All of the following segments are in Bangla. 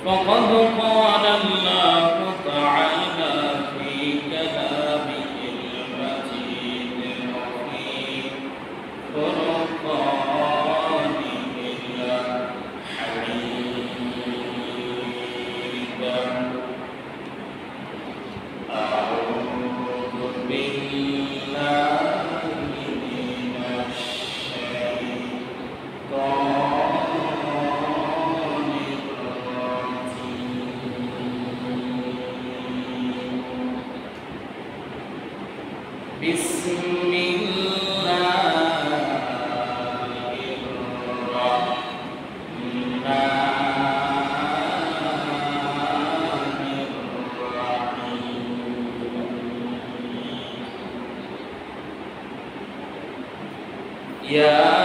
فقد قال الله تعالى في كلامه المجيد الرحيم فرقانه الحميد أعوذ بالله من الشيطان بسم الله الرحمن الرحيم يا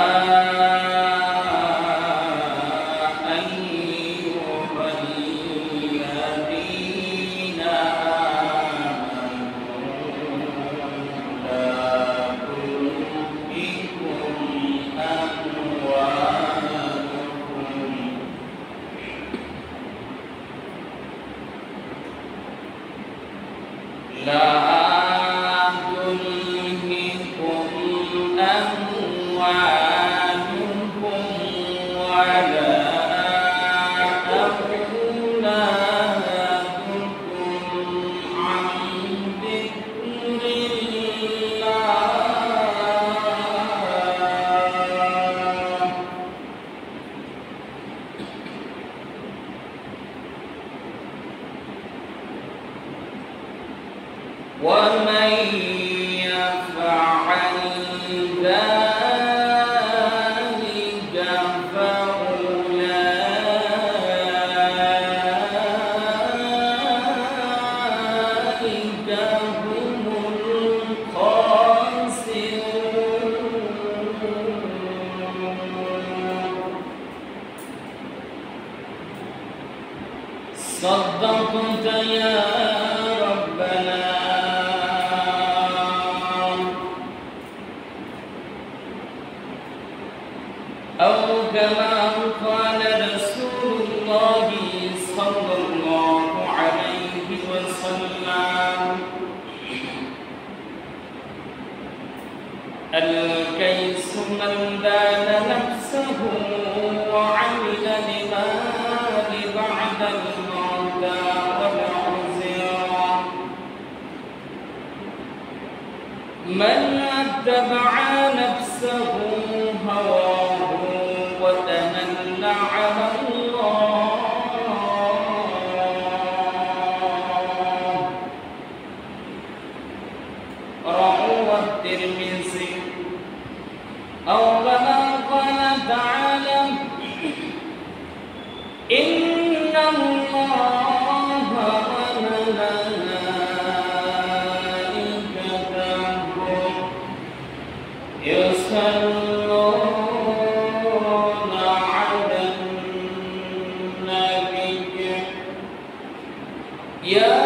لا تلهكم أموالكم ولا أولادكم عن ذكر الله ومن يفعل ذلك فأولئك هم الخاسرون. صدقت يا ربنا أو كما قال رسول الله صلى الله عليه وسلم الكيس من دان نفسه وعمل لما بعد الموت والعزيرة من اتبع نفسه هواه وتمنى على الله رواه الترمذي أو كما قال تعالى إن الله وملائكته يصلون على النبي يا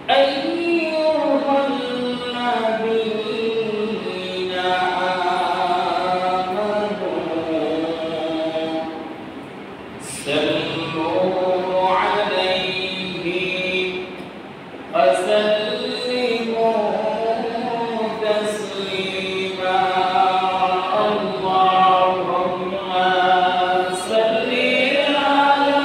أيها الذين آمنوا صلوا عليه وسلموا تسليما اللهم صل على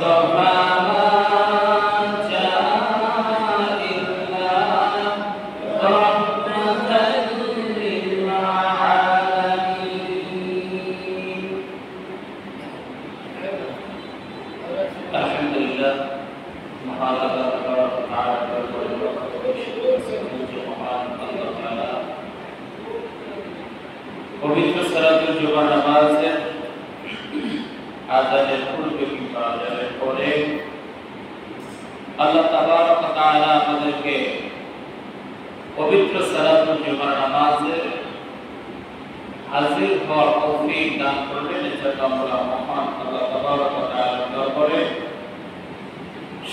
মুস্তাফা মা জা ইল্লা রাহমাতাল লিল আলামিন। আলহামদুলিল্লাহ, মহান আল্লাহ তাআলার পবিত্র সালাতুল জুমা নামাজের আযানের পূর্বে কিংবা আযানের পরে আল্লাহ তাবারক ওয়া তাআলা আমাদেরকে পবিত্র সালাতুল জুমা নামাজে হাজির হওয়ার তৌফিক দান করলেন। এজন্য আমরা মহান আল্লাহ তাবারক ওয়া তাআলার দরবারে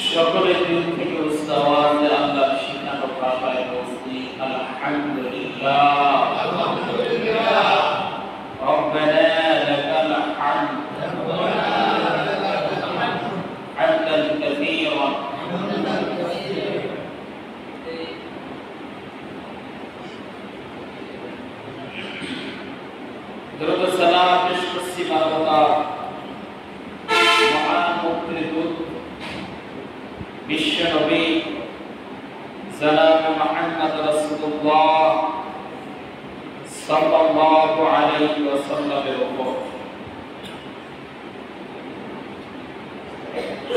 সকলের দিল থেকে উচ্চ আওয়াজে আল্লাহর শিখানো ভাষায় বলছি আলহামদুলিল্লাহ, আলহামদুলিল্লাহ, রব্বানা লাকাল হামদ হামদান কাসীরান। দরুদ ও সালাম পেশ করছি মানবতার মহান মুক্তিদূত বিশ্ব নবী জনাব মুহাম্মদ রাসূলুল্লাহ সাল্লাল্লাহু আলাইহি ওয়াসাল্লামের উপর।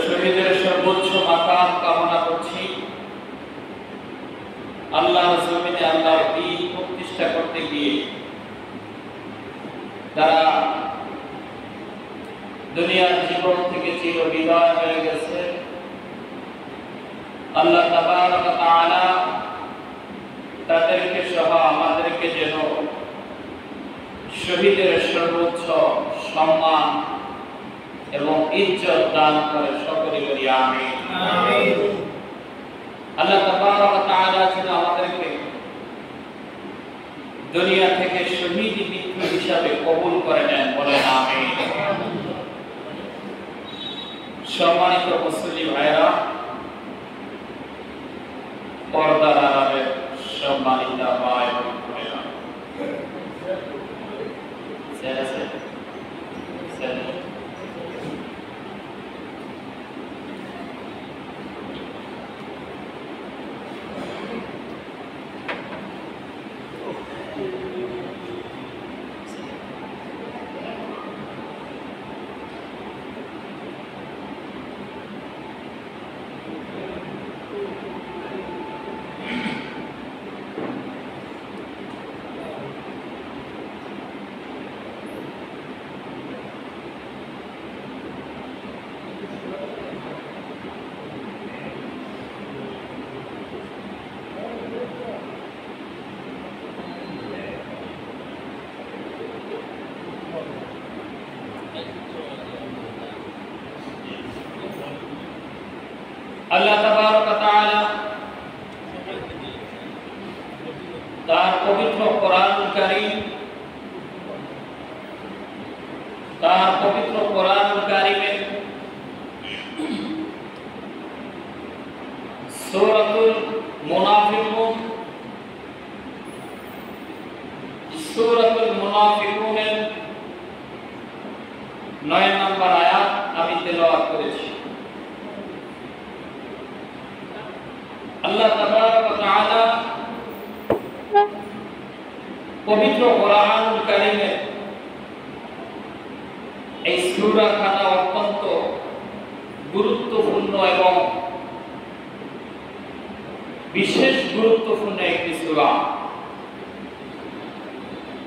শহীদের সর্বোচ্চ মাকাম কামনা করছি। আল্লাহর জমিনে আল্লাহর দ্বীন প্রতিষ্ঠা করতে গিয়ে তারা দুনিয়ার জীবন থেকে চিরবিদায় হয়ে গেছে, আল্লাহ তাবারক ওয়া তাআলা তাদেরকে সহ আমাদেরকে যেন শহীদের সর্বোচ্চ সম্মান এবং ইজ্জত দান করে, সকলে বলি আমিন। আল্লাহ তাবারক ওয়া তাআলা যেন আমাদেরকে দুনিয়া থেকে শহীদ মৃত্যু হিসাবে কবুল করে নেন, বলেন আমিন। সম্মানিত মুসলিম ভাইরা, পর্দার আড়ালের সম্মানিত মা এবং বোনেরা, আল্লাহ তাবারক ওয়া তাআলা তার পবিত্র কোরআনুল কারীমের সূরাতুল মুনাফিকুনের 9 নম্বর আয়াত আমি তেলাওয়াত করেছি। আল্লাহ তাবারক ওয়া তাআলা পবিত্র কোরআনুল কারীমের এই সূরা খানা অত্যন্ত গুরুত্বপূর্ণ এবং বিশেষ গুরুত্বপূর্ণ একটি সূরা।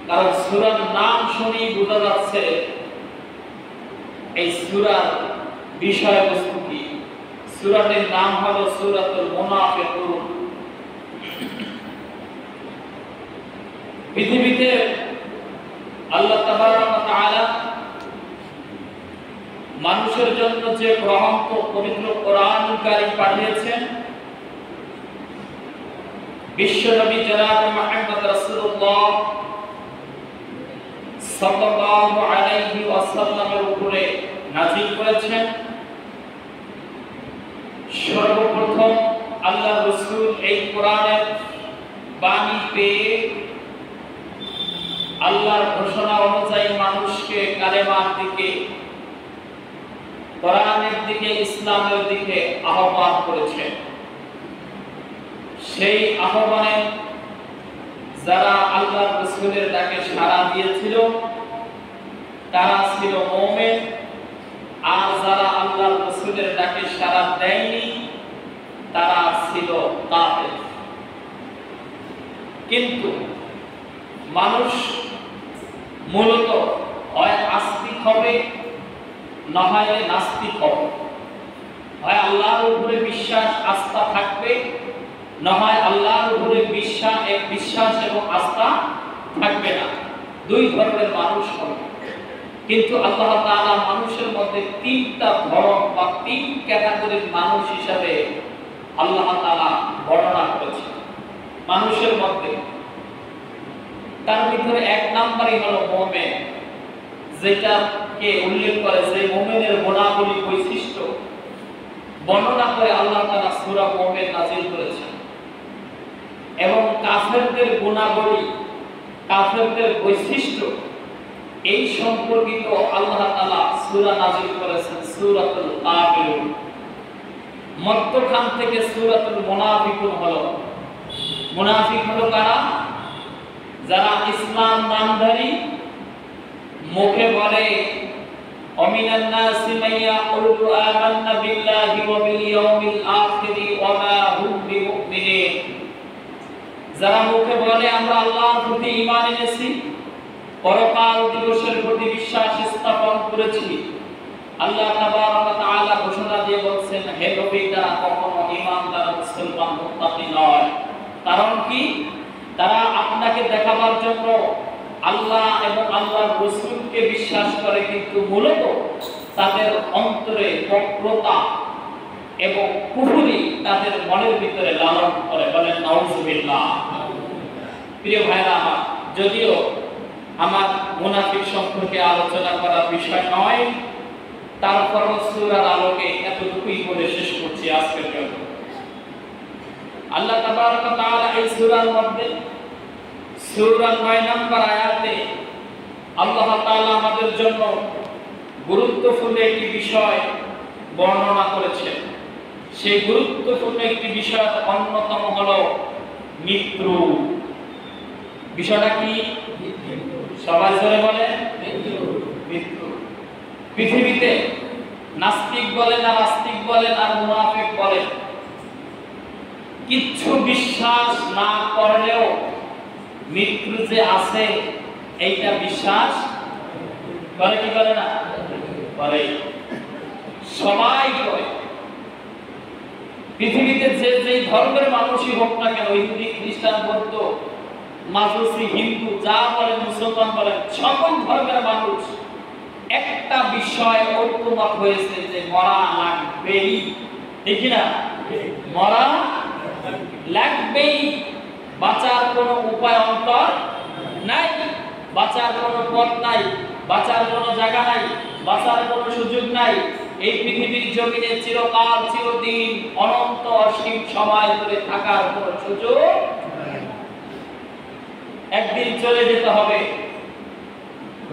কারণ সূরার নাম শুনেই বোঝা যাচ্ছে এই সূরার বিষয়বস্তু কি। সূরাটির নাম হলো সূরাতুল মুনাফিকুন। পৃথিবীতে আল্লাহ তাবারক ওয়া তাআলা মানুষের জন্য যে গ্রন্থ পবিত্র কোরআনুল কারীম পাঠিয়েছেন, বিশ্বনবী জনাব মুহাম্মদ রাসূলুল্লাহ সাল্লাল্লাহু আলাইহি ওয়াসাল্লামের উপরে নাযিল করেছেন। সর্বপ্রথম আল্লাহর রাসূল এই কোরআনের বাণী পেয়ে আল্লাহর ঘোষণা অনুযায়ী মানুষকে কালেমার দিকে কোরআনের দিকে, ইসলামের দিকে আহ্বান করেছেন। সেই আহ্বানে যারা আল্লাহর রাসূলের ডাকে সাড়া দিয়েছিল তারা ছিল মুমিন, আর যারা আল্লাহর রাসূলের ডাকে সাড়া দেয়নি তারা ছিল কাফের। কিন্তু মানুষ মূলত হয় আস্তিক হবে, না হয় নাস্তিক হবে। হয় আল্লাহর উপরে বিশ্বাস আস্থা থাকবে, না হয় আল্লাহর উপরে বিশ্বাস এবং আস্থা থাকবে না। দুই ধরনের মানুষ হবে। কিন্তু আল্লাহ তাআলা মানুষের মধ্যে তিনটা ধরন বা তিন ক্যাটাগরির মানুষ হিসাবে আল্লাহ তাআলা বর্ণনা করেছেন মানুষের মধ্যে। তার ভিতরে এক নম্বরই হলো মুমিন, যেটাকে উল্লেখ করে যে মুমিনের গুণাবলী বৈশিষ্ট্য বর্ণনা করে আল্লাহ তাআলা সূরা মুমিন নাযিল করেছেন। এবং কাফেরদের গুণাবলী, কাফেরদের বৈশিষ্ট্য এই সম্পর্কিত আল্লাহ তাআলা সূরা নাযিল করেছেন সূরাতুল কাফিরুন। মধ্যখান থেকে সূরাতুল মুনাফিকুন হলো। মুনাফিক হলো কারা? যারা ইসলাম নামধারী, মুখে বলে অমিনান নাসি মাইয়াকুলু আমান্না বিল্লাহি ওয়া বিল ইয়াউমিল আখির ওয়া মা হুম বিমুমিনিন। যারা মুখে বলে আমরা আল্লাহর প্রতি ঈমান এনেছি, পরকাল দিবসের প্রতি বিশ্বাস স্থাপন করেছি, আল্লাহ তাবারক ওয়া তাআলা ঘোষণা দিয়ে বলছেন হে নবী তারা কখনো ঈমানদার মুসলমান মুত্তাকি নয়। কারণ কি? তারা আপনাকে দেখাবার জন্য আল্লাহ এবং আল্লাহর রাসূলকে বিশ্বাস করে, কিন্তু মূলত তাদের অন্তরে বক্রতা এবং কুফরি তাদের মনের ভিতরে লালন করে। বলেন নাউযুবিল্লাহ। প্রিয় ভাইরা আমার, যদিও আমার মুনাফিক সম্পর্কে আলোচনা করার বিষয় নয়, তারপরও সূরার আলোকে এতটুকুই বলে শেষ করছি আজকের জন্য। আল্লাহ তাবারক ওয়া তাআলা এই সূরার মধ্যে সূরা 9 নম্বর আয়াতে আল্লাহ তাআলা আমাদের জন্য গুরুত্বপূর্ণ একটি বিষয় বর্ণনা করেছেন। সেই গুরুত্বপূর্ণ একটি বিষয় অন্যতম হলো মৃত্যু। বিষয়টা কি? সবাই জোরে বলেন মৃত্যু। পৃথিবীতে নাস্তিক বলেন আর আস্তিক বলেন আর মুনাফিক বলেন, কিচ্ছু বিশ্বাস না করলেও মৃত্যু যে আছে এইটা বিশ্বাস করে কি করে না? করে। সবাই করে। পৃথিবীতে যে যেই ধর্মের মানুষই হোক না কেন, ইহুদি, খ্রিস্টান, বৌদ্ধ, মাজুসি, হিন্দু, যা বলেন, মুসলমান বলেন, সকল ধর্মের মানুষ একটা বিষয় ঐক্যমত হয়েছে যে মরা লাগবেই। ঠিক না? মরা লাগবেই। বাঁচার কোনো উপায় অন্তর নাই, বাঁচার কোনো পথ নাই, বাঁচার কোনো জায়গা নাই, বাঁচার কোনো সুযোগ নাই। এই পৃথিবীর জমিনে চিরকাল, চিরদিন, অনন্ত অসীম সময় ধরে থাকার কোনো সুযোগ একদিন চলে যেতে হবে।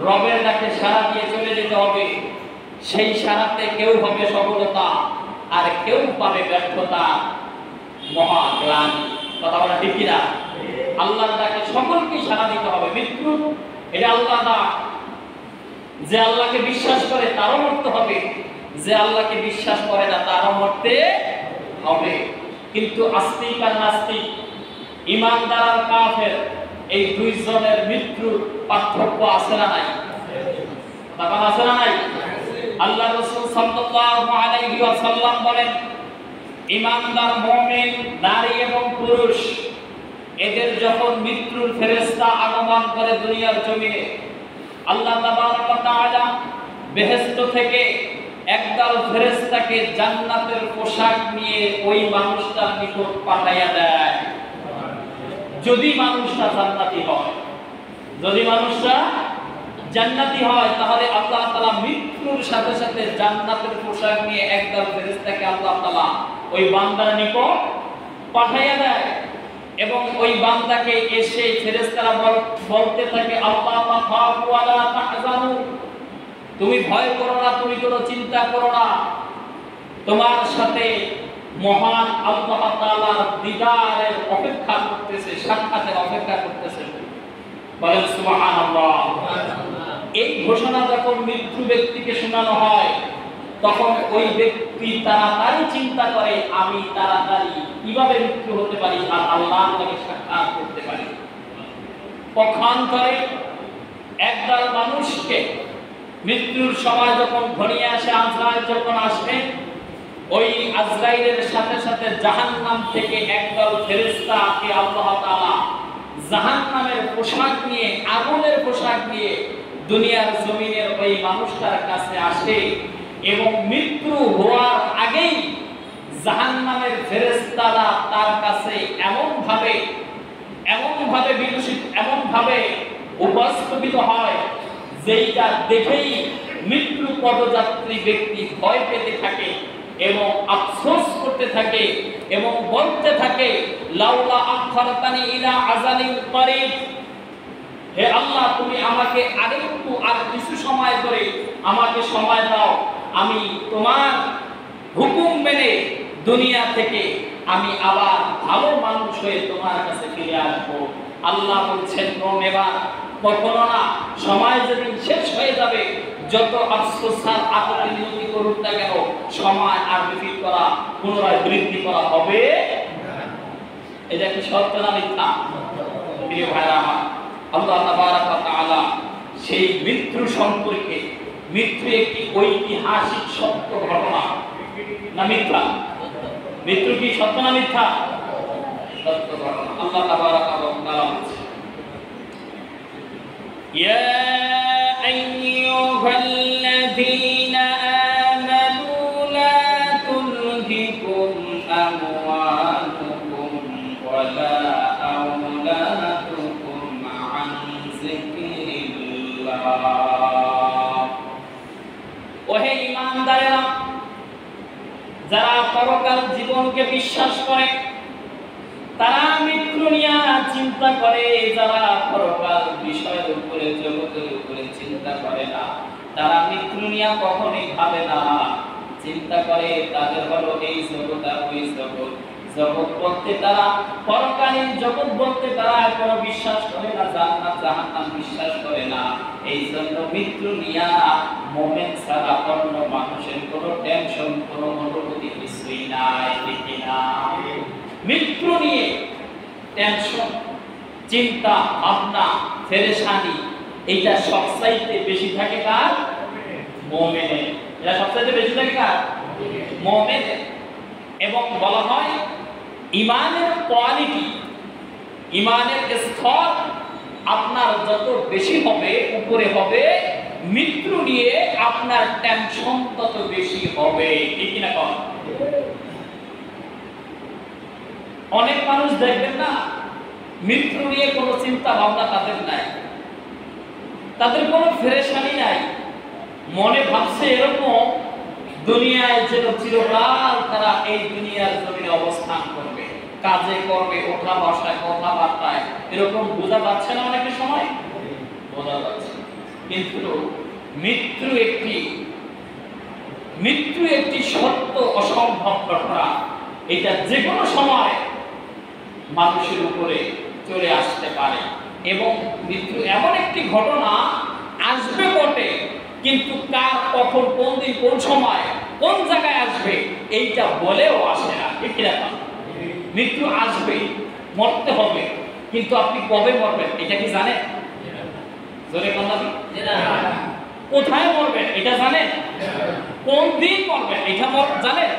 রবের ডাকে সাড়া দিয়ে চলে যেতে হবে। সেই সাড়াতে কেউ হবে সফলতা আর কেউ পাবে ব্যর্থতা, মহাগ্লানি। কথা বলা ঠিক কিনা? আল্লাহর ডাকে সকলকে সাড়া দিতে হবে। মৃত্যু এটা আল্লাহ ডাক। যে আল্লাহকে বিশ্বাস করে তারও মরতে হবে, যে আল্লাহকে বিশ্বাস করে না তারও মরতে হবে। কিন্তু আস্তিক আর নাস্তিক, ঈমানদার আর কাফের, এই দুইজনের মৃত্যুর পার্থক্য আছে না নাই? তখন আছে না নাই? আল্লাহ রাসূল সাল্লাল্লাহু আলাইহি ওয়াসাল্লাম বলেন, ঈমানদার মুমিন নারী এবং পুরুষ এদের যখন মৃত্যুর ফেরেশতা আগমন করে দুনিয়ার জমিনে, আল্লাহ তাবারক ওয়া তাআলা বেহেশত থেকে একদল ফেরেশতাকে জান্নাতের পোশাক নিয়ে ওই মানুষটার নিকট পাঠাইয়া দেয়। যদি মানুষটা জান্নাতি হয়, যদি মানুষটা জান্নাতি হয়, তাহলে আল্লাহ তাআলা মৃত্যুর সাথে সাথে জান্নাতের পোশাক নিয়ে একদল ফেরেশতাকে আল্লাহ তাআলা ওই বান্দার নিকট পাঠাইয়া দেয়। এবং ওই বান্দাকে এসে ফেরেশতারা বলতে থাকে আল্লাহ খাফু ওয়ালা তাহজানু, তুমি ভয় করো না, তুমি কোনো চিন্তা করো না, তোমার সাথে মহান আল্লাহ তাআলার দিদারের অপেক্ষা করতেছে, সাক্ষাতের অপেক্ষা করতেছে। বলেন সুবহানাল্লাহ। এই ঘোষণা যখন মৃত্যু ব্যক্তিকে শোনানো হয় তখন ওই ব্যক্তি তাড়াতাড়ি চিন্তা করে আমি তাড়াতাড়ি কিভাবে মৃত্যু হতে পারি আর আল্লাহর সঙ্গে সাক্ষাৎ করতে পারি। পক্ষান্তরে একদল মানুষকে মৃত্যুর সময় যখন ঘনিয়ে আসে, আজরাইল যখন আসবে, ওই আজরাইলের সাথে সাথে জাহান্নাম থেকে একদল ফেরেশতাকে আল্লাহ তাআলা জাহান্নামের পোশাক নিয়ে, আগুনের পোশাক নিয়ে দুনিয়ার জমিনের ওই মানুষটার কাছে আসে এবং মৃত্যু হওয়ার আগেই জাহান্নামের ফেরেশতারা তার কাছে এমন ভাবে বিকশিত, এমন ভাবে উপস্থাপিত হয় যেটা দেখেই মৃত্যু পদযাত্রী ব্যক্তি ভয় পেতে থাকে এবং আফসোস করতে থাকে এবং বলতে থাকে লাউলা আখরতানি ইলা আজালিন করিব, হে আল্লাহ তুমি আমাকে আরেকটু আর কিছু সময় ধরে আমাকে সময় দাও, আমি তোমার হুকুম মেনে দুনিয়া থেকে আমি আবার ভালো মানুষ হয়ে তোমার কাছে ফিরে আসবো। আল্লাহ বলছেন নেবার কখনো না, সময় যেদিন শেষ হয়ে যাবে যত আফসোস আর আপত্তি করুক না কেন সময় আর রিপিট করা, পুনরায় বৃদ্ধি করা হবে। এটা কি সত্য না মিথ্যা? প্রিয় ভাইরা আমার, আল্লাহ তাবারাক ওয়া তাআলা সেই মৃত্যু সম্পর্কে, মৃত্যু একটি ঐতিহাসিক সত্য ঘটনা না মিথ্যা? মৃত্যু কি সত্য না মিথ্যা? সত্য ঘটনা। আল্লাহ তাবারাক ওয়া তাআলা বলেছেন ইয়া আইয়ুহাল্লাযীনা আমানু লা তুলহিকুম আমওয়ালুকুম ওয়ালা আওলাদুকুম আন যিকরিল্লাহ। ওহে ঈমানদারেরা, যারা পরকাল জীবনকে বিশ্বাস করে তারা মৃত্যু নিয়ে চিন্তা করে, যারা পরকাল বিষয়ের উপরে, জগতের উপরে চিন্তা করে না তারা মৃত্যু নিয়ে কখনোই ভাবে না। চিন্তা করে তাদের হলো এই জগৎ আর ওই জগৎ। জগৎ বলতে তারা পরকালীন জগৎ বলতে তারা কোনো বিশ্বাস করে না, জান্নাত জাহান্নাম বিশ্বাস করে না। এই জন্য মৃত্যু নিয়ে মুমিন ছাড়া অন্য মানুষের কোনো টেনশন, কোনো অনুভূতি কিছুই নাই, ঠিক না? মৃত্যু নিয়ে টেনশন, চিন্তা ভাবনা, পেরেশানি এইটা সবচাইতে বেশি থাকে কার? মুমিনের। এটা সবচাইতে বেশি থাকে কার? মুমিনের। এবং বলা হয় ঈমানের কোয়ালিটি, ঈমানের স্তর আপনার যত বেশি হবে, উপরে হবে, মৃত্যু নিয়ে আপনার টেনশন তত বেশি হবে, ঠিক না? কম অনেক মানুষ দেখবেন না মৃত্যু নিয়ে কোনো চিন্তা ভাবনা তাদের নাই, তাদের কোনো পেরেশানি নাই। মনে ভাবছে এরকম দুনিয়ায় যেন চিরকাল তারা এই দুনিয়ার জমিনে অবস্থান করবে, কাজে করবে, ওঠা বসায়, কথাবার্তায়, এরকম বোঝা যাচ্ছে না অনেকের সময়? বোঝা যাচ্ছে। কিন্তু মৃত্যু একটি সত্য অসম্ভব ঘটনা। এটা যে কোনো সময় মানুষের উপরে চলে আসতে পারে এবং মৃত্যু এমন একটি ঘটনা আসবে বটে, কিন্তু কার, কখন, কোন দিন, কোন সময়, কোন জায়গায় আসবে এইটা বলেও আসে না, ঠিক না? মৃত্যু আসবে, মরতে হবে, কিন্তু আপনি কবে মরবেন এটা কি জানেন? জোরে কথা দিন। কোথায় মরবেন এটা জানেন? কোন দিন মরবেন এটা জানেন?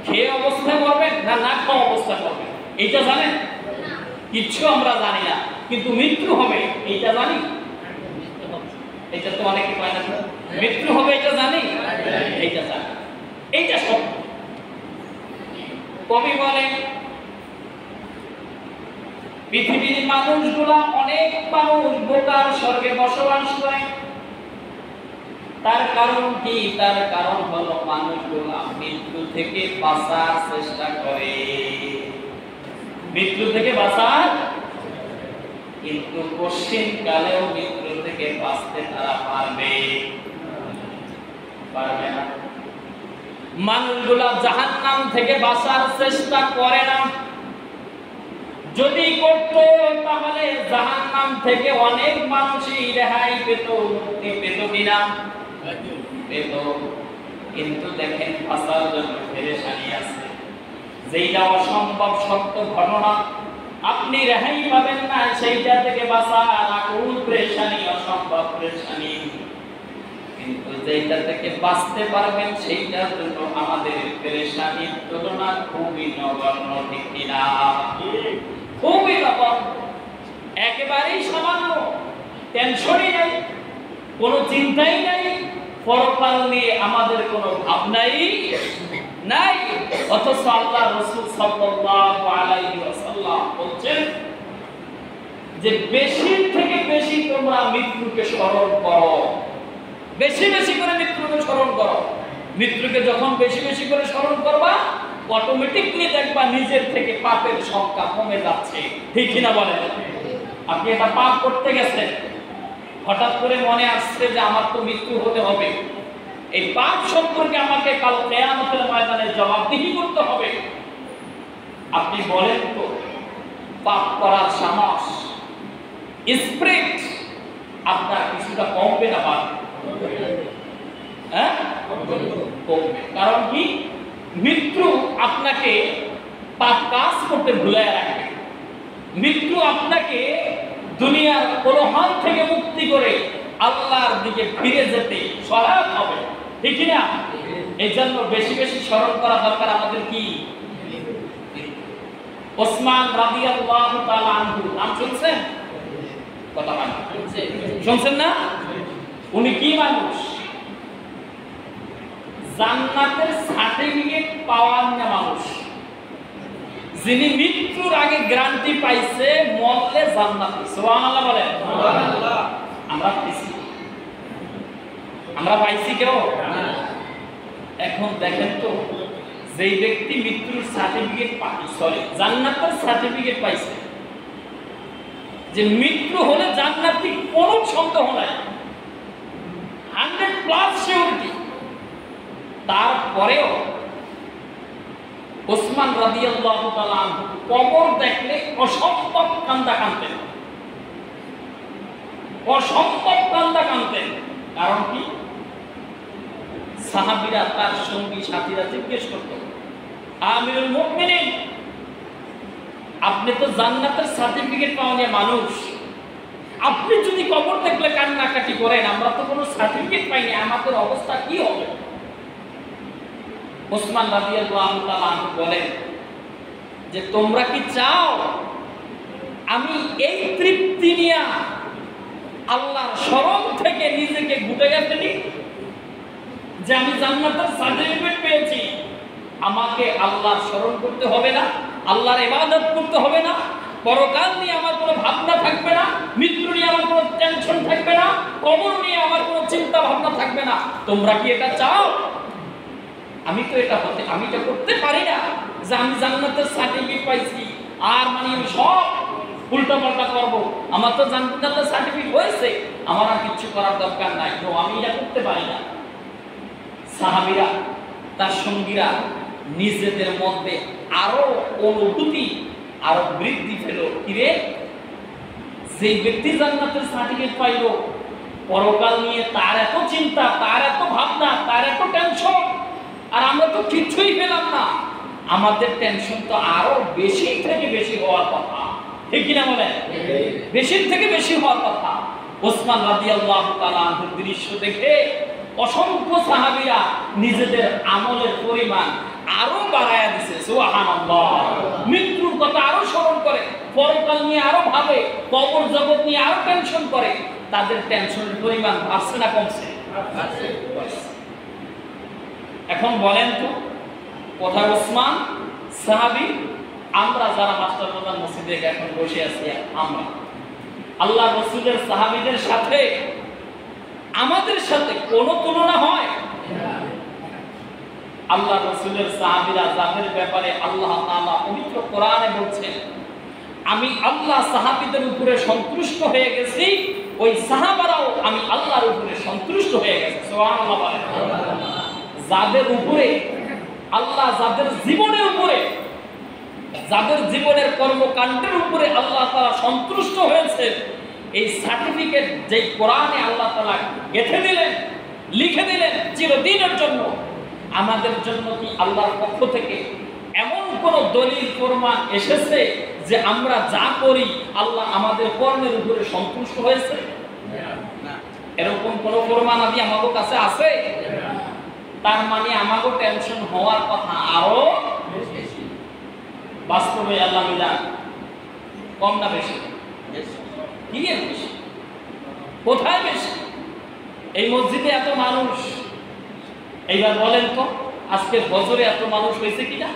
খেয়ে অবস্থায় মরবেন না না খাওয়া অবস্থায় মরবেন এইটা জানেন? কিচ্ছু আমরা জানি না, কিন্তু মৃত্যু হবে এইটা জানি। এটা তো অনেকে কয় না মৃত্যু হবে এটা জানি, এইটা জানি, এইটা সত্য। কবি বলে পৃথিবীর মানুষগুলা, অনেক মানুষ বোকার স্বর্গে বসবাস করে। তার কারণ কি? তার কারণ হলো মানুষগুলা মৃত্যু থেকে বাঁচার চেষ্টা করে, মৃত্যু থেকে বাঁচার, কিন্তু কঠিন কালেও মৃত্যু থেকে বাঁচতে তারা পারবে। পারবে না। মানুষগুলা জাহান্নাম থেকে বাঁচার চেষ্টা করে না, যদি করত তাহলে জাহান্নাম থেকে অনেক মানুষই রেহাই পেত, মুক্তি পেত কিনা? পেত। কিন্তু দেখেন বাঁচার জন্য পেরেশানি আছে, যেটা অসম্ভব সত্য ঘটনা, আপনি রেহাই পাবেন না, সেইটা থেকে বাঁচার আকুল পেরেশানি, অসম্ভব পেরেশানি। কিন্তু যেটা থেকে বাঁচতে পারবেন সেইটার জন্য আমাদের পেরেশানির তুলনা খুবই নগণ্য, ঠিক কিনা? খুবই নগণ্য, একেবারেই সামান্য, টেনশনই নাই, কোনো চিন্তাই নাই, পরকাল নিয়ে আমাদের কোনো ভাবনাই নাই। অথচ আল্লাহ রাসূল সাল্লাল্লাহু আলাইহি ওয়াসাল্লাম বলছেন যে বেশি থেকে বেশি তোমরা মৃত্যুকে স্মরণ করো, বেশি বেশি করে মৃত্যুকে স্মরণ করো। মৃত্যুকে যখন বেশি বেশি করে স্মরণ করবা, অটোমেটিকলি দেখবা নিজের থেকে পাপের সংখ্যা কমে যাচ্ছে, ঠিক কিনা বলেন? আপনি একটা পাপ করতে গেছেন, হঠাৎ করে মনে আসছে যে আমার তো মৃত্যু হতে হবে, এই পাপ সম্পর্কে আমাকে কাল কিয়ামতের ময়দানে জবাবদিহি করতে হবে। আপনি বলেন তো, পাপ করার সাহস, স্পিরিট আপনার কিছুটা কমবে না বাড়বে? হ্যাঁ, কমবে। কারণ কি? মৃত্যু আপনাকে পাপ কাজ করতে ভুলে রাখবে, মৃত্যু আপনাকে দুনিয়ার কোলাহল থেকে মুক্তি করে আল্লাহর দিকে ফিরে যেতে সহায়ক হবে, ঠিক না? এই জন্য বেশি বেশি স্মরণ করা দরকার আমাদের। কি? ওসমান রাদিয়াল্লাহু তাআলা আনহু, নাম শুনছেন? কথা বলেন, শুনছেন না? উনি কি মানুষ? জান্নাতের সার্টিফিকেট পাওয়ার না মানুষ, যিনি মৃত্যুর আগে গ্যারান্টি পাইছে মরলে জান্নাতি। সুবহানাল্লাহ বলেন। সুবহানাল্লাহ। আমরা পাইছি? আমরা পাইছি কেউ? এখন দেখেন তো, যেই ব্যক্তি মৃত্যুর সার্টিফিকেট জান্নাতের সার্টিফিকেট পাইছে, যে মৃত্যু হলে জান্নাতি, কোনো সন্দেহ নাই, 100+ সিউরিটি, তারপরেও ওসমান রাদিয়াল্লাহু তাআলা কবর দেখলে অসম্ভব কান্দা কাঁদতেন, অসম্ভব কান্দা কাঁদতেন। কারণ কি? সাহাবীরা, তার সঙ্গী সাথীরা জিজ্ঞেস করত, আমিরুল মুমিনিন, আপনি তো জান্নাতের সার্টিফিকেট পাওয়া মানুষ, আপনি যদি কবর দেখলে কান্নাকাটি করেন, আমরা তো কোনো সার্টিফিকেট পাইনি, আমাদের অবস্থা কি হবে? ওসমান রাদিয়াল্লাহু তাআলা বলেন যে তোমরা কি চাও আমি এই তৃপ্তি নিয়ে আল্লাহর স্মরণ থেকে নিজেকে গুটে গেছে নি, যে আমি জান্নাতের সার্টিফিকেট পেয়েছি, আমাকে আল্লাহর স্মরণ করতে হবে না, আল্লাহর ইবাদত করতে হবে না, পরকাল নিয়ে আমার কোনো ভাবনা থাকবে না, মৃত্যু নিয়ে আমার কোনো টেনশন থাকবে না, কবর নিয়ে আমার কোনো চিন্তা ভাবনা থাকবে না? তোমরা কি এটা চাও? আমি তো এটা করতে পারি না, যে আমি জান্নাতের সার্টিফিকেট পাইছি আর মানে আমি সব উল্টা পাল্টা করবো, আমার তো জান্নাতের সার্টিফিকেট হয়েছে, আমার আর কিছু করার দরকার নাই, তো আমি এটা করতে পারি না। সাহাবীরা, তার সঙ্গীরা নিজেদের মধ্যে আরো অনুভূতি আরো বৃদ্ধি পেল। কিরে, যে ব্যক্তি জান্নাতের সার্টিফিকেট পাইল, পরকাল নিয়ে তার এত চিন্তা, তার এত ভাবনা, তার এত টেনশন, আর আমরা তো কিছুই পেলাম না, আমাদের টেনশন তো আরো বেশি থেকে বেশি হওয়ার কথা, ঠিক কিনা বলেন? বেশি থেকে বেশি হওয়ার কথা। ওসমান রাদিয়াল্লাহু তাআলা আনহুর দৃশ্য দেখে অসংখ্য সাহাবীরা নিজেদের আমলের পরিমাণ আরো বাড়ায়া দিছে। সুবহানাল্লাহ। মৃত্যুর কথা আরো স্মরণ করে, পরকাল নিয়ে আরো ভাবে, কবর জগৎ নিয়ে আরো টেনশন করে। তাদের টেনশনের পরিমাণ বাড়ছে না কমছে? এখন বলেন তো, কোথায় ওসমান সাহাবী, আমরা যারা মাস্টার প্রধান মসজিদে এখন বসে আছি, আমরা আল্লাহ রাসূলের সাহাবীদের সাথে আমাদের সাথে কোনো তুলনা হয়? আল্লাহ রাসূলের সাহাবীরা যাদের ব্যাপারে আল্লাহ তাআলা পবিত্র কোরআনে বলছেন, আমি আল্লাহ সাহাবীদের উপরে সন্তুষ্ট হয়ে গেছি, ওই সাহাবারাও আমি আল্লাহর উপরে সন্তুষ্ট হয়ে গেছে। সুবহানাল্লাহ বলেন। যাদের উপরে আল্লাহ, যাদের জীবনের উপরে, যাদের জীবনের কর্মকাণ্ডের উপরে আল্লাহ তাআলা সন্তুষ্ট হয়েছে, এই সার্টিফিকেট যে কোরআনে আল্লাহ তাআলা গেঁথে দিলেন, লিখে দিলেন চিরদিনের জন্য, আমাদের জন্য কি আল্লাহর পক্ষ থেকে এমন কোন দলিল প্রমাণ এসেছে যে আমরা যা করি আল্লাহ আমাদের কর্মের উপরে সন্তুষ্ট হয়েছে? এরকম কোন প্রমাণ আদি আমাদের কাছে আছে? তার মানে আমাকে টেনশন হওয়ার কথা আরো বেশি। বাস্তবে আল্লাহ মিলান কম না বেশি? কি এর বেশি? কোথায় বেশি? এই মসজিদে এত মানুষ, এইবার বলেন তো আজকে বছরে এত মানুষ হয়েছে কিনা,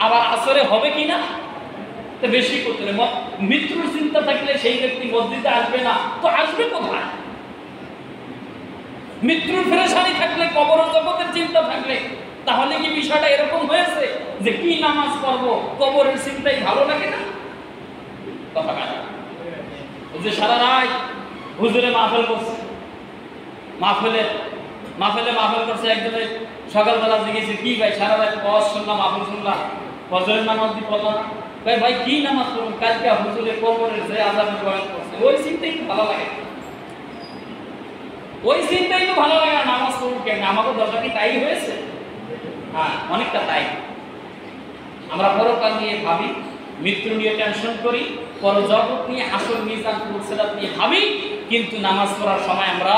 আবার আসরে হবে কিনা? তো বেশি করতে মৃত্যুর চিন্তা থাকলে সেই ব্যক্তি মসজিদে আসবে না, তো আসবে কোথায়? মৃত্যুর ফেরেশানি থাকলে, কবর জগতের চিন্তা থাকলে, তাহলে কি বিষয়টা এরকম হয়েছে যে কি নামাজ পড়বো কবরের চিন্তাই ভালো লাগে না? কথা কাটা যে সারা রাত হুজুরে মাহফিল করছে, মাহফিল করছে, একজনে সকালবেলা জিজ্ঞেস কি ভাই সারা রাত ওয়াজ শুনলাম, মাহফিল শুনলাম, ফজরের নামাজ দি পড়লাম না, ভাই কি নামাজ পড়ুন, কালকে হুজুরে কবরের যে আযাবের বয়ান করছে ওই চিন্তাই তো ভালো লাগে, ওই চিন্তাই তো ভালো লাগে না, নামাজ পড়ুন কেন? আমাকে দরকার কি তাই হয়েছে? হ্যাঁ, অনেকটা তাই। আমরা পরকাল নিয়ে ভাবি, মৃত্যু নিয়ে টেনশন করি, পরজগৎ নিয়ে, হাসর মিজান সিরাত নিয়ে ভাবি, কিন্তু নামাজ পড়ার সময় আমরা,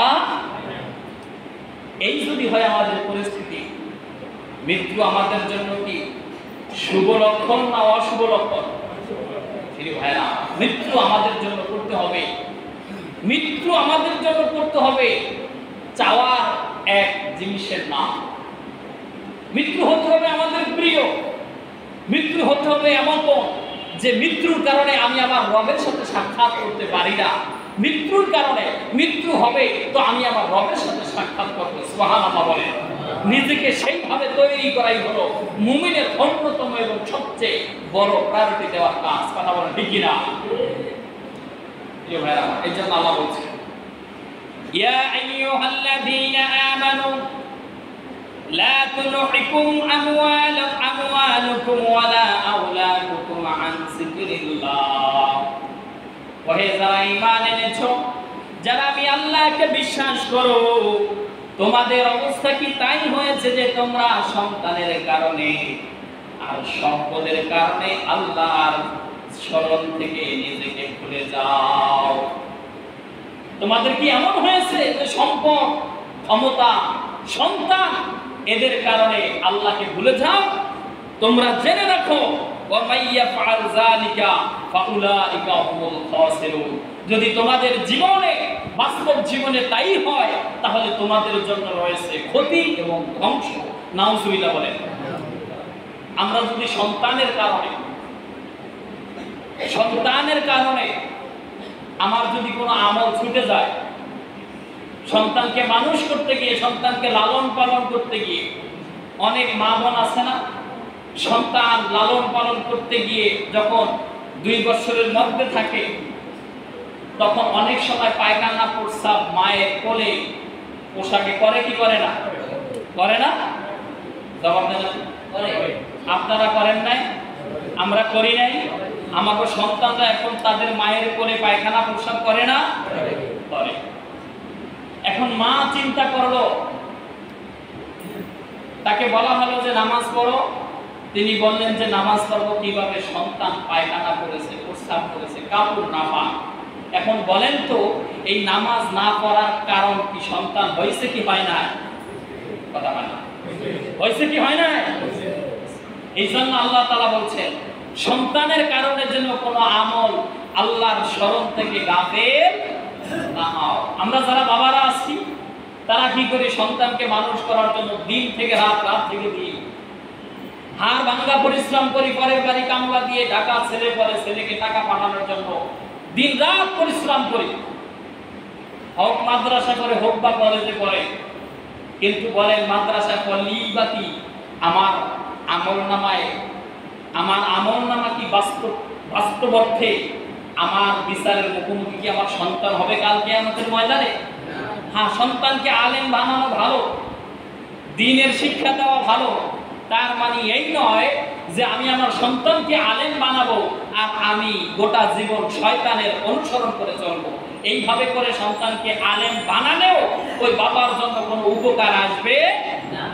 এই যদি হয় আমাদের পরিস্থিতি, মৃত্যু আমাদের জন্য কি শুভ লক্ষণ না অশুভ লক্ষণ? ভাইরা, মৃত্যু আমাদের জন্য করতে হবে, মৃত্যু আমাদের জন্য করতে হবে চাওয়ার এক জিনিসের নাম। মৃত্যু হতে হবে আমাদের প্রিয়, মৃত্যু হতে হবে এমন যে মৃত্যুর কারণে আমি আমার রবের সাথে সাক্ষাৎ করতে পারি না, মৃত্যুর কারণে মৃত্যু হবে তো আমি আমার রবের সাথে সাক্ষাৎ করব। সুবহানাল্লাহ বলে। নিজেকে সেইভাবে তৈরি করাই হলো মুমিনের অন্যতম এবং সবচেয়ে বড় প্রায়োরিটি দেওয়ার কাজ। কথা বলেন ঠিক কিনা? ভাইরা, এই জন্য আল্লাহ বলছে ইয়া আইয়ুহাল্লাযীনা আমানু লা তুলহিকুম আমওয়ালুকুম ওয়ালা আওলাদুকুম আন যিকরিল্লাহ। ওহে যারা ঈমান এনেছো, যারা আমি আল্লাহকে বিশ্বাস করো, তোমাদের অবস্থা কি তাই হয়েছে যে তোমরা সন্তানের কারণে আর সম্পদের কারণে আল্লাহর স্মরণ থেকে নিজেকে ভুলে যাও? তোমাদের কি এমন হয়েছে যে সম্পদ, ক্ষমতা, সন্তান এদের কারণে আল্লাহকে ভুলে যাও? তোমরা জেনে রাখো যদি তোমাদের জীবনে, বাস্তব জীবনে তাই হয়, তাহলে তোমাদের জন্য রয়েছে ক্ষতি এবং ধ্বংস। নাউজুবিল্লাহ বলেন। আমরা যদি সন্তানের কারণে আমার যদি কোনো আমল ছুটে যায়, সন্তানকে মানুষ করতে গিয়ে, সন্তানকে লালন পালন করতে গিয়ে, অনেক মা বোন আছে না, সন্তান লালন পালন করতে গিয়ে যখন 2 বছরের মধ্যে থাকে, তখন অনেক সময় পায়খানা প্রস্রাব মায়ের কোলে পোশাকে করে কি করে না? করে না? জবাব দেন। আপনারা করেন নাই? আমরা করি নাই? আমাকে সন্তানরা এখন তাদের মায়ের কোলে পায়খানা প্রস্রাব করে না? করে। এখন মা চিন্তা করলো, তাকে বলা হলো যে নামাজ পড়ো, তিনি বললেন যে নামাজ পড়বো কিভাবে? সন্তান পায়খানা করেছে, প্রস্রাব করেছে, কাপড় না পাক। এখন বলেন তো, এই নামাজ না পড়ার কারণ কি সন্তান হয়েছে কি হয় না? কথা বলেন, হয়েছে কি হয় না? এই জন্য আল্লাহ তাআলা বলছেন সন্তানের কারণে যেন কোনো আমল আল্লাহর স্মরণ থেকে গাফেল না হও। আমরা যারা বাবারা আছি, তারা কি করে সন্তানকে মানুষ করার জন্য দিন থেকে রাত, রাত থেকে দিন হাড় ভাঙা পরিশ্রম করি, পরের বাড়ি কামলা দিয়ে ঢাকা ছেলে পরে ছেলেকে টাকা পাঠানোর জন্য দিন রাত পরিশ্রম করি, হোক মাদ্রাসা করে হোক বা কলেজে করে। কিন্তু বলেন মাদ্রাসা করলেই বা কি আমার আমল নামা কি বাস্তব অর্থে আমার বিচারের মুখোমুখি কি আমার সন্তান হবে কাল কিয়ামতের ময়দানে? হ্যাঁ, সন্তানকে আলেম বানানো ভালো, দ্বীনের শিক্ষা দেওয়া ভালো, তার মানে এই নয় যে আমি আমার সন্তানকে আলেম বানাবো আর আমি গোটা জীবন শয়তানের অনুসরণ করে চলবো। এইভাবে করে সন্তানকে আলেম বানালেও ওই বাবার জন্য কোনো উপকার আসবে না।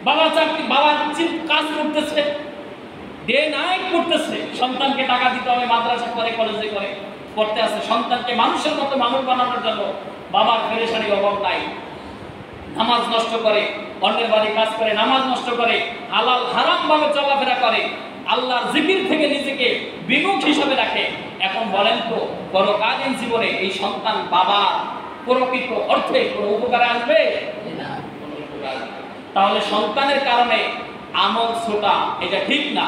বাবা বাবার কাজ করতেছে, ডে নাইট করতেছে, সন্তানকে টাকা দিতে হবে, মাদ্রাসা করে কলেজে করে পড়তে আছে, সন্তানকে মানুষের মতো মানুষ বানানোর জন্য বাবার পেরেশানির অভাব নাই। নামাজ নষ্ট করে, অন্যের বাড়ি কাজ করে, নামাজ নষ্ট করে, হালাল হারাম ভাবে চলাফেরা করে, আল্লাহর জিকির থেকে নিজেকে বিমুখ হিসাবে রাখে। এখন বলেন তো পরকালীন জীবনে এই সন্তান বাবা প্রকৃত অর্থে কোনো উপকারে আসবে না? তাহলে সন্তানের কারণে আমল ছোটা এটা ঠিক না।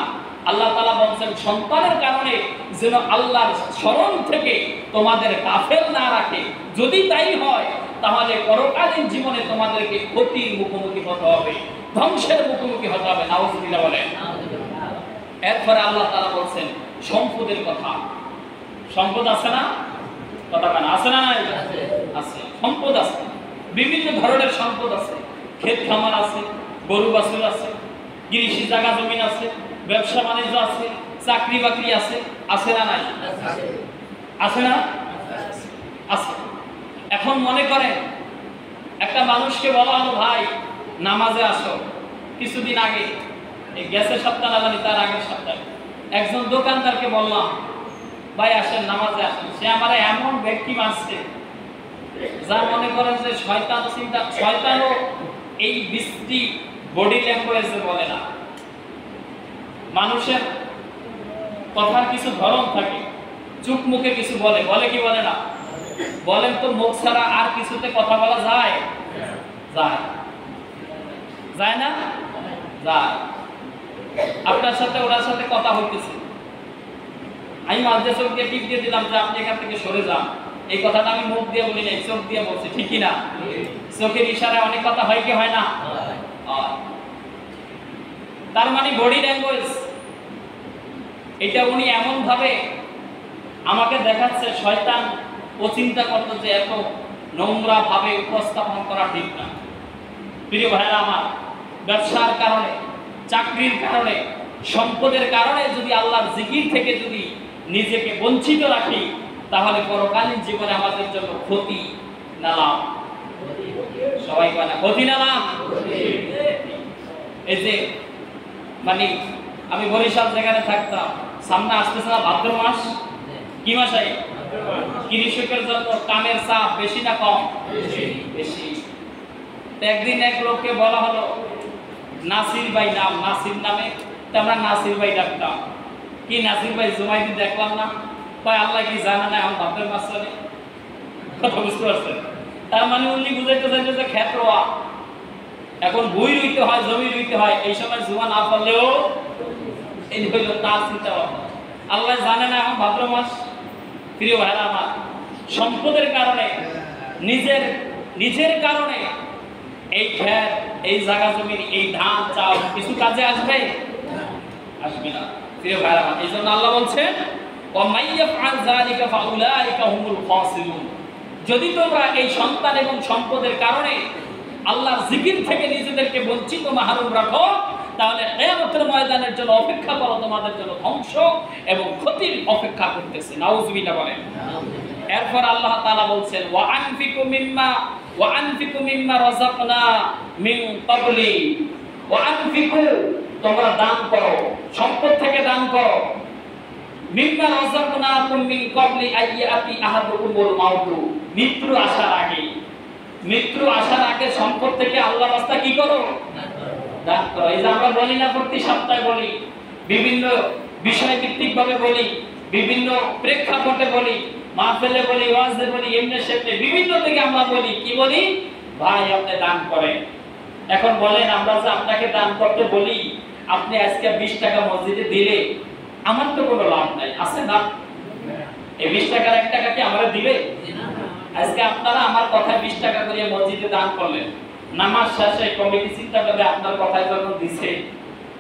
আল্লাহ তাআলা বলছেন সন্তানের কারণে যেন আল্লাহর স্মরণ থেকে তোমাদের গাফেল না রাখে। যদি তাই হয় তাহলে পরকালীন জীবনে তোমাদেরকে ক্ষতির মুখোমুখি হতে হবে, ধ্বংসের মুখোমুখি হতে হবে। নাউযুবিল্লাহ বলেন। এরপরে আল্লাহ তাআলা বলছেন সম্পদের কথা। সম্পদ আছে না? কথা কেন আছে না? নাই আছে, সম্পদ আছে, বিভিন্ন ধরনের সম্পদ আছে। ক্ষেত খামার আছে, গরু বাছুর আছে, কৃষি জায়গা জমিন আছে, ব্যবসা বাণিজ্য আছে, চাকরি বাকরি আছে, আছে না? নাই আছে না? আছে। এখন মনে করেন একটা মানুষকে বলা হলো ভাই নামাজে আসো। কিছুদিন আগে এই গ্যাসের সপ্তাহ না জানি তার আগের সপ্তাহে একজন দোকানদারকে বললাম ভাই আসেন নামাজে আসেন। সে আমার এমন ব্যক্তি মারছে যা মনে করেন যে শয়তান চিন্তা, শয়তানও এই বৃষ্টি বডি ল্যাঙ্গুয়েজে বলে না। মানুষের কথার কিছু ধরন থাকে, চুপ মুখে কিছু বলে, বলে কি বলে না? বলেন তো মুখ ছাড়া আর কিছুতে কথা বলা যায়? যায় যায় না? যায়। আপনার সাথে ওনার সাথে কথা হইতেছে, আমি মাঝে চোখ দিয়ে টিপ দিয়ে দিলাম যে আপনি এখান থেকে সরে যান। এই কথাটা আমি মুখ দিয়ে বলি নাই, চোখ দিয়ে বলছি, ঠিক কি না? চোখের ইশারায় অনেক কথা হয় কি হয় না? তার মানে বডি ল্যাঙ্গুয়েজ এটা উনি এমন ভাবে আমাকে দেখাচ্ছে, শয়তান ও চিন্তা করতো যে এত নোংরা ভাবে উপস্থাপন করা ঠিক না। প্রিয় ভাইরা আমার, ব্যবসার কারণে, চাকরির কারণে, সম্পদের কারণে যদি আল্লাহর জিকির থেকে যদি নিজেকে বঞ্চিত রাখি তাহলে পরকালীন জীবনে আমাদের জন্য ক্ষতি না লাভ? সবাই বলে ক্ষতি না লাভ? এই যে মানে আমি বরিশাল যেখানে থাকতাম, সামনে আসতেছে না ভাদ্র মাস, কি মাস? কৃষকের জন্য কামের চাপ বেশি না কম? বেশি। একদিন এক লোককে বলা হলো নাসির ভাই, নাম নাসির নামে, তো আমরা নাসির ভাই ডাকতাম। কি নাসির ভাই জুমাইদি দেখলাম না? তাই আল্লাহ কি জানা না এখন ভাদ্র মাস চলে? কথা বুঝতে পারছেন? তার মানে উনি বুঝাইতে চাইছে যে ক্ষেত রোয়া, এখন ভুই রুইতে হয়, জমি রুইতে হয়, এই সময় জুমা না পড়লেও এই হইল তার চিন্তা ভাবনা। আল্লাহ জানে না এখন ভাদ্র মাস? প্রিয় ভাইরা আমার, সম্পদের কারণে, নিজের কারণে এই ক্ষেত, এই জায়গা জমি, এই ধান চাল কিছু কাজে আসবে? আসবে না। প্রিয় ভাইরা আমার, এই জন্য আল্লাহ বলছেন যদি তোমরা এই সন্তান এবং সম্পদের কারণে আল্লাহর জিকির থেকে নিজেদেরকে বঞ্চিত মাহরুম রাখো তাহলে কিয়ামতের ময়দানের জন্য অপেক্ষা করো, তোমাদের জন্য ধ্বংস এবং ক্ষতির অপেক্ষা করতেছে। নাউযুবিল্লাহ বলেন। এরপর আল্লাহ তাআলা বলছেন ওয়া আনফিকু মিম্মা রাযাকনা মিন ক্বাবলি, ওয়া আনফিকু তোমরা দান করো, সম্পদ থেকে দান করো, মিম্মা রাযাকনাকুম মিন ক্বাবলি আইয়াতি আহাদুকুমুল মাউত, মৃত্যু আসার আগে, মৃত্যু আসার আগে সম্পদ থেকে আল্লাহর রাস্তা কি করো? দান করো। এই যে আমরা বলি না, প্রতি সপ্তাহে বলি, বিভিন্ন বিষয় ভিত্তিক ভাবে বলি, বিভিন্ন প্রেক্ষাপটে বলি, মাহফিলে বলি, ওয়াজে বলি, এমনি সেমনি বিভিন্ন দিকে আমরা বলি, কি বলি? ভাই আপনি দান করেন। এখন বলেন আমরা যে আপনাকে দান করতে বলি, আপনি আজকে 20 টাকা মসজিদে দিলে আমার তো কোনো লাভ নাই, আছে না? এই 20 টাকার 1 টাকা কি আমারে দিবে? আজকে আপনারা আমার কথায় 20 টাকা করে মসজিদে দান করলেন, নামাজ শেষে কমিটি চিন্তা করে আপনার কথায় যখন দিছে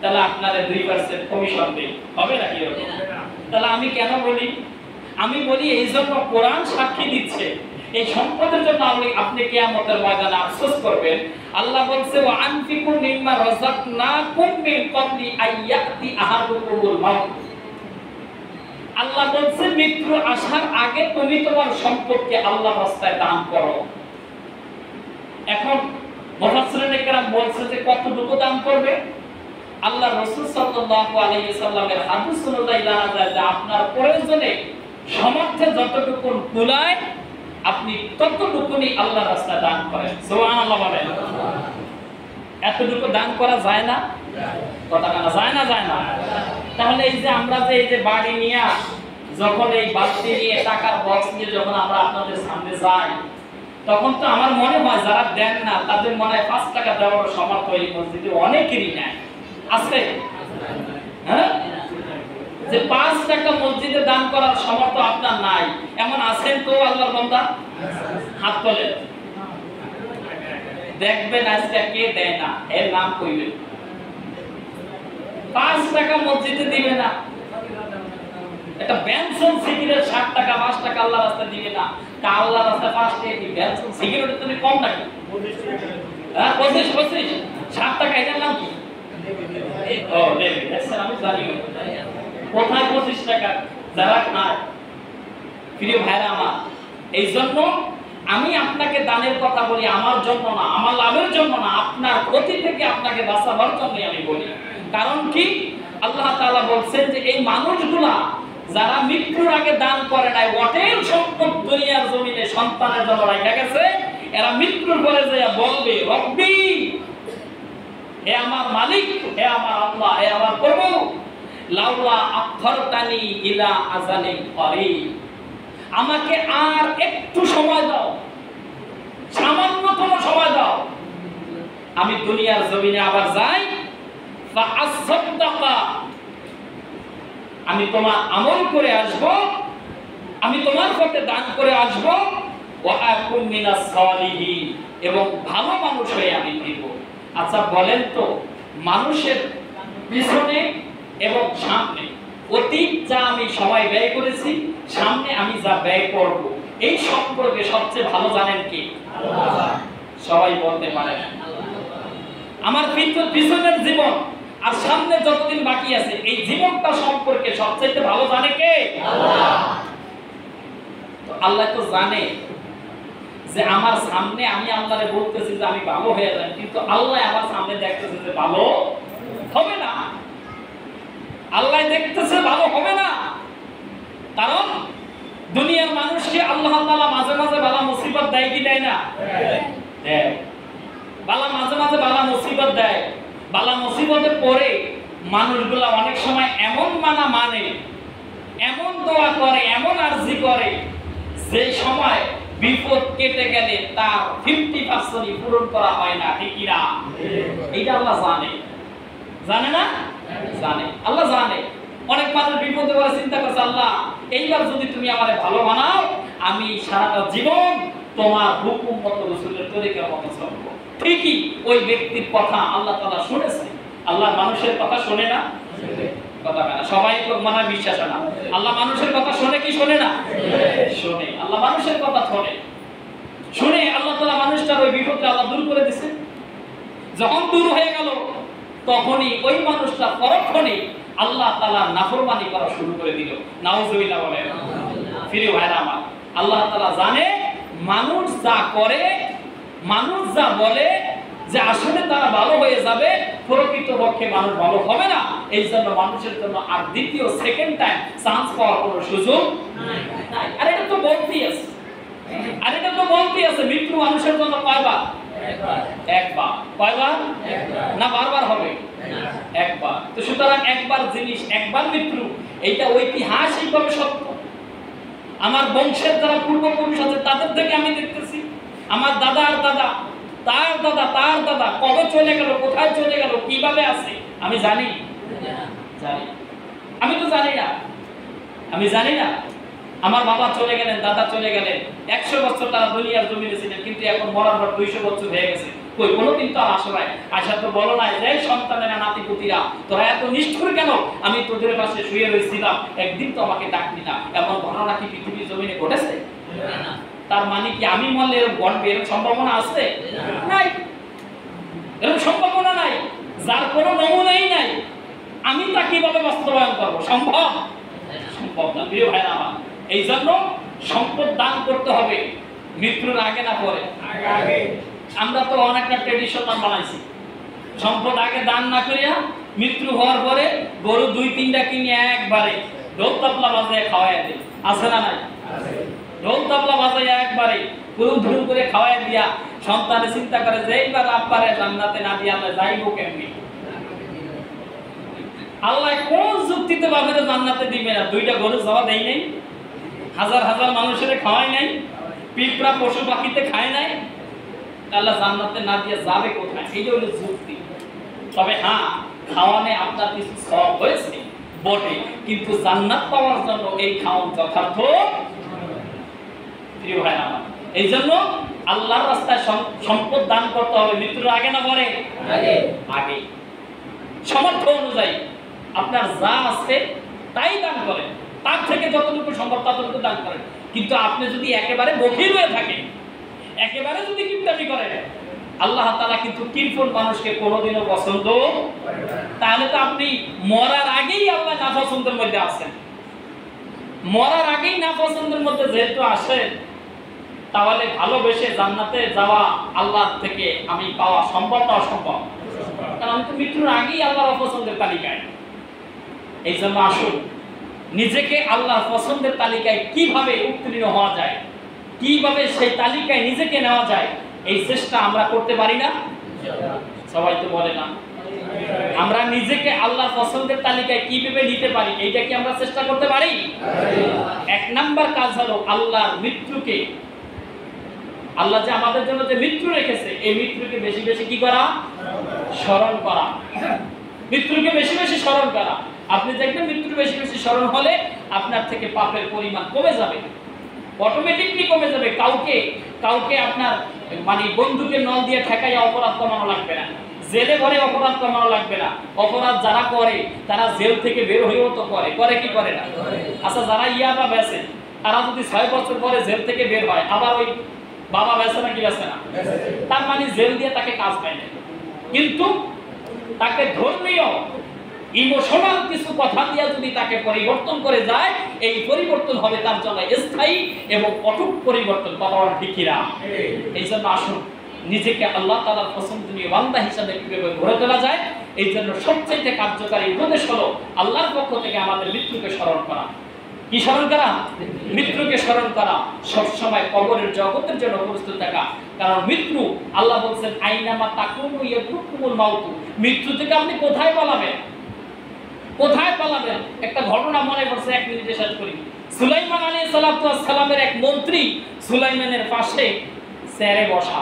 তাহলে আপনারা 2% কমিশন দেই, হবে নাকি এরকম? তাহলে আমি কেন বলি? আমি বলি এই জন্য কোরআন সাক্ষী দিচ্ছে এই সম্পদের জন্য আপনি কিয়ামতের ময়দানে আফসোস করবেন। আল্লাহ বলছে ওয়া আনফিকু মিম্মা রাযাকনাকুম মিন ক্বাবলি আইয়াতি আহাদুকুমুল মাউত। আল্লাহ বলছে মৃত্যু আসার আগে তুমি তোমার সম্পদকে আল্লাহর রাস্তায় দান করো। এখন মুফাসসিরিনে কেরাম বলছে যে কতটুকু দান করবে? আল্লাহ রাসূল সাল্লাল্লাহু আলাইহি সাল্লামের হাদিস অনুযায়ী জানা যায় যে আপনার প্রয়োজনে সামর্থ্যে যতটুকু কুলায় আপনি ততটুকুই আল্লাহর রাস্তায় দান করেন। সুবহানাল্লাহ বলেন। এতটুকু দান করা যায় না? কথা কানা যায় না? যায় না। তাহলে এই যে আমরা যে এই যে বাড়ি নিয়ে যখন এই বালতি নিয়ে টাকার বক্স নিয়ে যখন আমরা আপনাদের সামনে যাই, তখন তো আমার মনে হয় যারা দেন না তাদের মনে হয় 5 টাকা দেওয়ার সামর্থ্য এই মসজিদে অনেকেরই নাই। আছে? হ্যাঁ? যে 5 টাকা মসজিদে দান করার সামর্থ্য আপনার নাই, এমন আছেন তো আল্লাহর বান্দা? হাত তোলেন। দেখবেন আজকে কে দেয় না, এর নাম কইবেন। 5 টাকা মসজিদে দিবে না, একটা বেনসন সিগারেট 60 টাকা 5 টাকা আল্লাহর রাস্তায় দিবে না। কা আল্লাহর রাস্তায় 5 টাকা কি বেনসন সিগারেট তুমি কম নাকি? হ্যাঁ 25 60 টাকা, এটার নাম কি? ও দেবে, আচ্ছা আমি জানি কোথায় 25 টাকা যারা খায়। প্রিয় ভাইরা আমার, এই জন্য আমি আপনাকে দানের কথা বলি আমার জন্য না, আমার লাভের জন্য না, আপনার ক্ষতি থেকে আপনাকে বাঁচাবার জন্য আমি বলি। কারণ কি? আল্লাহ তাআলা বলছেন যে এই মানুষগুলা যারা মৃত্যুর আগে দান করে নাই, অটেল সম্পদ দুনিয়ার জমিনে সন্তানের জন্য রাখা গেছে, এরা মৃত্যুর পরে যায় বলবে রব্বি, হে আমার মালিক, হে আমার আল্লাহ, হে আমার প্রভু, লাউলা আখরতানি ইলা আজালিন করিব, আমাকে আর একটু সময় দাও, সামান্যতম সময় দাও, আমি দুনিয়ার জমিনে আবার যাই, ফা আসাদদাকা, আমি তোমার আমল করে আসব, আমি তোমার পথে দান করে আসব, ওয়া আকুন মিনাস সালিহিন, এবং ভালো মানুষ হয়ে আমি দিব। আচ্ছা বলেন তো, মানুষের পিছনে এবং সামনে অতীত যা আমি সময় ব্যয় করেছি, সামনে আমি যা ব্যয় করব, এই সম্পর্কে সবচেয়ে ভালো জানেন কি? আল্লাহ। সবাই বলতে পারেন আমার পিছনের জীবন আর সামনে যতদিন বাকি আছে এই জীবনটা সম্পর্কে সবচেয়ে ভালো জানে কে? আল্লাহ। তো আল্লাহ তো জানে যে আমার সামনে আমি আল্লাহরে বলতেছি যে আমি ভালো হয়ে যাই, কিন্তু আল্লাহ আমার সামনে দেখতেছে যে ভালো হবে না। আল্লাহ দেখতেছে ভালো হবে না, কারণ দুনিয়ার মানুষকে আল্লাহ তাআলা মাঝে মাঝে বালা মুসিবত দেয় কি দেয় না? দেয়। বালা মাঝে মাঝে বালা মুসিবত দেয়। বালা মুসিবতে পড়ে মানুষগুলা অনেক সময় এমন মানে এমন দোয়া করে, এমন আরজি করে, যে সময় বিপদ কেটে গেলে তার 50% পূরণ করা হয় না। ঠিক কি না? এইটা আল্লাহ জানে। জানে না? জানে। আল্লাহ জানে। অনেক মানুষ বিপদে পড়ে চিন্তা করছে, আল্লাহ এইবার যদি তুমি আমারে ভালো বানাও, আমি সারাটা জীবন তোমার হুকুম মতো রাসূলের তরিকার মতো চলবো। ঠিকই ওই ব্যক্তির কথা আল্লাহ তাআলা শুনেছে। আল্লাহ মানুষের কথা শোনে না? কথা না, সবাই মানে বিশ্বাস না। আল্লাহ মানুষের কথা শোনে কি শোনে না? শোনে। আল্লাহ মানুষের কথা শোনে। শুনে আল্লাহ তাআলা মানুষটার ওই বিপদটা আল্লাহ দূর করে দিয়েছে। যখন দূর হয়ে গেল, তখনই ওই মানুষটা পরক্ষণে আল্লাহ তাআলা নাফরমানি করা শুরু করে দিল। নাউজুবিল্লাহ বলেন। প্রিয় ভাইরা আমার, আল্লাহ তাআলা জানে মানুষ যা করে, মানুষ যা বলে যে আসলে তারা ভালো হয়ে যাবে, প্রকৃতপক্ষে মানুষ ভালো হবে না। এই জন্য মানুষের জন্য আর দ্বিতীয় সেকেন্ড টাইম চান্স পাওয়ার কোনো সুযোগ নাই। আর এটা তো বলতেই আছে, মৃত্যু মানুষের জন্য কয়বার? একবার। কয়বার? না বারবার হবে? একবার। তো সুতরাং একবার জিনিস, একবার মৃত্যু, এইটা ঐতিহাসিকভাবে সত্য। আমার বংশের যারা পূর্বপুরুষ আছে তাদের থেকে আমি দেখতেছি, আমার দাদা আর দাদা, তার দাদা, তার দাদা কবে চলে গেল, কোথায় চলে গেল, কিভাবে আছে আমি জানি? আমি তো জানি না। আমার বাবা চলে গেলেন, দাদা চলে গেলেন, 100 বছর তারা দুনিয়ার জমিনে ছিলেন, কিন্তু এখন মরার পর 200 বছর হয়ে গেছে, কই কোনোদিন তো আর আসে নাই। আশা তো বলো না যে সন্তানের নাতি পুতিরা তোরা এত নিষ্ঠুর কেন, আমি তোদের পাশে শুয়ে রয়েছিলাম, একদিন তো আমাকে ডাকলি না। এমন ঘটনা কি পৃথিবীর জমিনে ঘটেছে? না। তার মানে কি আমি মরলে এরকম ঘটবে, এরকম সম্ভাবনা আছে? নাই, এরকম সম্ভাবনা নাই। যার কোনো নমুনাই নাই, আমি তা কিভাবে বাস্তবায়ন করবো? সম্ভব? সম্ভব না প্রিয় ভাইরা আমার। এই জন্য সম্পদ দান করতে হবে মৃত্যুর আগে না পরে। আমরা তো অনেকটা ট্রেডিশন বানাইছি, সম্পদ আগে দান না করিয়া মৃত্যু হওয়ার পরে গরু 2-3টা কিনে একবারে ঢোল তবলা বাজায় খাওয়াই দেয়। আছে না নাই? ঢোল তবলা বাজায় একবারে পুরুম ধুরুম করে খাওয়াই দিয়া সন্তানে চিন্তা করে যে এইবার আব্বারে জান্নাতে না দিয়া যাইবো কেমনি? আল্লাহ কোন যুক্তিতে বাবারে জান্নাতে দিবে না? 2টা গরু যাওয়া দেয় নাই, হাজার হাজার মানুষের খাওয়াই নাই, পিঁপড়া পশু পাখিতে খায় নাই, আল্লাহ জান্নাতে না দিয়ে যাবে কোথায়? এই হলো যুক্তি। তবে হ্যাঁ, খাওয়ানে আপনার কিছু সওয়াব হয়েছে বটে, কিন্তু জান্নাত পাওয়ার জন্য এই খাওয়ান যথার্থ প্রিয় ভাই আমার। এই জন্য আল্লাহর রাস্তায় সম্পদ দান করতে হবে মৃত্যুর আগে না পরে? আগে। সামর্থ্য অনুযায়ী আপনার যা আছে তাই দান করেন, তার থেকে যতটুকু সম্ভব ততটুকু দান করেন। কিন্তু আপনি যদি একেবারে বখিল হয়ে থাকেন, একেবারে যদি কিপটামি করেন, আল্লাহ তাআলা কিন্তু কিরফুল মানুষকে কোনোদিনও পছন্দ। তাহলে তো আপনি মরার আগেই আল্লাহ নাপছন্দের মধ্যে আছেন। মরার আগেই নাপছন্দের মধ্যে যেহেতু আসেন, তাহলে ভালোবেসে জান্নাতে যাওয়া আল্লাহ থেকে আমি পাওয়া সম্ভব না অসম্ভব? কারণ আমি তো মৃত্যুর আগেই আল্লাহর অপছন্দের তালিকায়। এই জন্য আসুন নিজেকে আল্লাহর পছন্দের তালিকায় কিভাবে উত্তীর্ণ হওয়া যায়, কিভাবে সেই তালিকায় নিজেকে নেওয়া যায়, এই চেষ্টা আমরা করতে পারি না? সবাই তো বলে না। আমরা নিজেকে আল্লাহর পছন্দের তালিকায় কিভাবে নিতে পারি, এইটা কি আমরা চেষ্টা করতে পারি? 1 নাম্বার কাজ হলো আল্লাহর মৃত্যুকে, আল্লাহ যে আমাদের জন্য যে মৃত্যু রেখেছে, এই মৃত্যুকে বেশি বেশি কি করা? স্মরণ করা। মৃত্যুকে বেশি বেশি স্মরণ করা। আপনি দেখবেন মৃত্যুর বেশি বেশি স্মরণ হলে আপনার থেকে পাপের পরিমাণ কমে যাবে, অটোমেটিকলি কমে যাবে। কাউকে আপনার মানে বন্ধুকে নল দিয়ে ঠেকাইয়া অপরাধ কমানো লাগবে না, জেলে ভরে অপরাধ কমানো লাগবে না। অপরাধ যারা করে তারা জেল থেকে বের হয়েও তো করে কি করে না? আচ্ছা, যারা ইয়াবা বেচে তারা যদি 6 বছর পরে জেল থেকে বের হয়, আবার ওই বাবা বেচে না কি বেচে না? তার মানে জেল দিয়ে তাকে কাজ পায় না। কিন্তু তাকে ধর্মীয় ইমোশনাল কিছু কথা দিয়ে যদি তাকে পরিবর্তন করে যায়, এই পরিবর্তন হবে তার জন্য স্থায়ী এবং অটুট পরিবর্তন। কথা ঠিক কিনা? এই জন্য আসুন নিজেকে আল্লাহ তাআলার পছন্দনীয় বান্দা হিসেবে কিভাবে গড়ে তোলা যায়, এই জন্য সবচেয়ে কার্যকারী উপদেশ হলো আল্লাহর পক্ষ থেকে আমাদের মৃত্যুকে স্মরণ করা। কি স্মরণ করা? মৃত্যুকে স্মরণ করা। সবসময় কবরের জগতের জন্য প্রস্তুত থাকা। কারণ মৃত্যু, আল্লাহ বলছেন আইনামা তাকুনু ইয়াদরুকুমুল মাউত। মৃত্যু থেকে আপনি কোথায় পালাবেন? কোথায় পালাবেন? একটা ঘটনা মনে পড়ছে, 1 মিনিটে শেষ করি। সুলাইমান আলাইহিস সালামের এক মন্ত্রী সুলাইমানের পাশে চেয়ারে বসা।